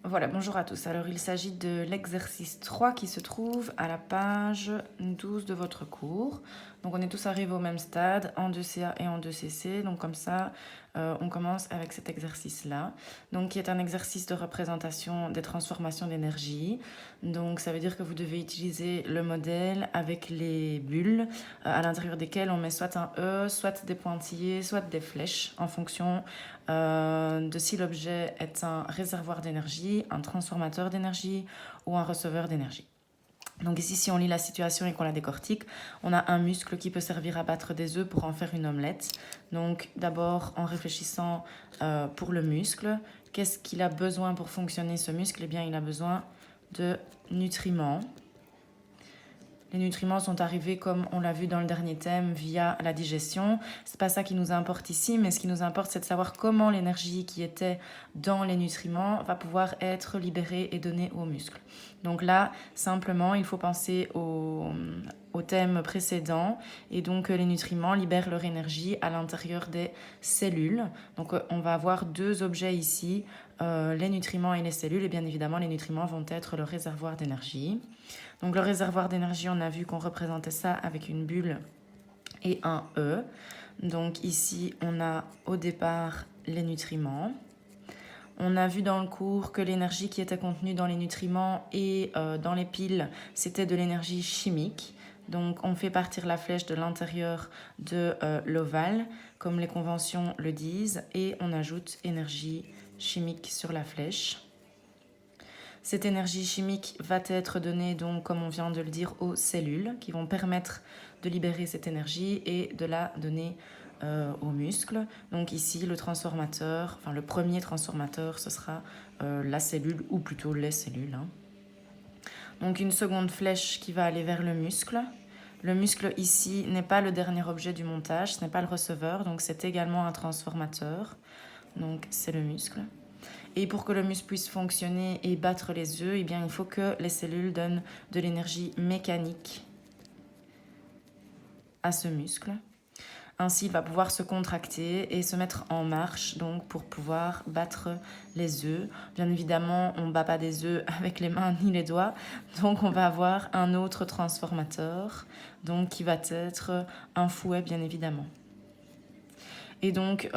Voilà, bonjour à tous. Alors, il s'agit de l'exercice 3 qui se trouve à la page 12 de votre cours. Donc, on est tous arrivés au même stade, en 2CA et en 2CC. Donc, comme ça, on commence avec cet exercice-là. Donc, qui est un exercice de représentation des transformations d'énergie. Donc, ça veut dire que vous devez utiliser le modèle avec les bulles à l'intérieur desquelles on met soit un E, soit des pointillés, soit des flèches en fonction de si l'objet est un réservoir d'énergie, un transformateur d'énergie ou un receveur d'énergie. Donc ici, si on lit la situation et qu'on la décortique, on a un muscle qui peut servir à battre des œufs pour en faire une omelette. Donc d'abord, en réfléchissant pour le muscle, qu'est-ce qu'il a besoin pour fonctionner ce muscle? Eh bien, il a besoin de nutriments. Les nutriments sont arrivés, comme on l'a vu dans le dernier thème, via la digestion. C'est pas ça qui nous importe ici, mais ce qui nous importe, c'est de savoir comment l'énergie qui était dans les nutriments va pouvoir être libérée et donnée aux muscles. Donc là, simplement, il faut penser au thème précédent, et donc les nutriments libèrent leur énergie à l'intérieur des cellules. Donc on va avoir deux objets ici, les nutriments et les cellules, et bien évidemment les nutriments vont être le réservoir d'énergie. Donc le réservoir d'énergie, on a vu qu'on représentait ça avec une bulle et un E. Donc ici, on a au départ les nutriments. On a vu dans le cours que l'énergie qui était contenue dans les nutriments et dans les piles, c'était de l'énergie chimique. Donc on fait partir la flèche de l'intérieur de l'ovale, comme les conventions le disent, et on ajoute énergie chimique sur la flèche. Cette énergie chimique va être donnée, donc, comme on vient de le dire, aux cellules qui vont permettre de libérer cette énergie et de la donner aux muscles. Donc ici, le transformateur, enfin le premier transformateur, ce sera la cellule, ou plutôt les cellules. Donc une seconde flèche qui va aller vers le muscle. Le muscle ici n'est pas le dernier objet du montage, ce n'est pas le receveur, donc c'est également un transformateur. Donc c'est le muscle. Et pour que le muscle puisse fonctionner et battre les œufs, eh bien, il faut que les cellules donnent de l'énergie mécanique à ce muscle. Ainsi, il va pouvoir se contracter et se mettre en marche, donc pour pouvoir battre les œufs. Bien évidemment, on ne bat pas des œufs avec les mains ni les doigts, donc on va avoir un autre transformateur, donc qui va être un fouet, bien évidemment. Et donc,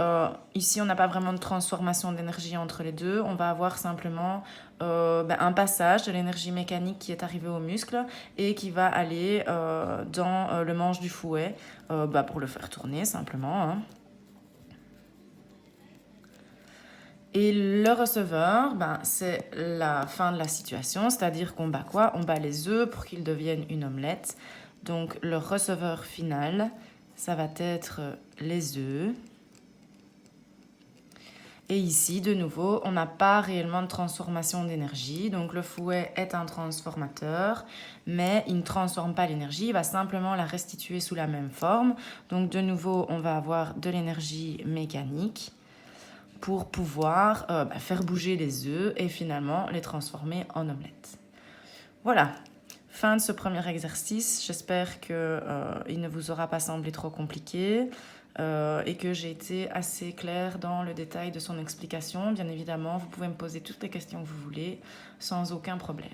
ici, on n'a pas vraiment de transformation d'énergie entre les deux. On va avoir simplement un passage de l'énergie mécanique qui est arrivée au muscle et qui va aller dans le manche du fouet pour le faire tourner, simplement. Et le receveur, c'est la fin de la situation, c'est-à-dire qu'on bat quoi? On bat les œufs pour qu'ils deviennent une omelette. Donc, le receveur final, ça va être les œufs. Et ici, de nouveau, on n'a pas réellement de transformation d'énergie. Donc le fouet est un transformateur, mais il ne transforme pas l'énergie, il va simplement la restituer sous la même forme. Donc de nouveau, on va avoir de l'énergie mécanique pour pouvoir faire bouger les œufs et finalement les transformer en omelette. Voilà, fin de ce premier exercice. J'espère qu'il ne vous aura pas semblé trop compliqué. Et que j'ai été assez claire dans le détail de son explication. Bien évidemment, vous pouvez me poser toutes les questions que vous voulez sans aucun problème.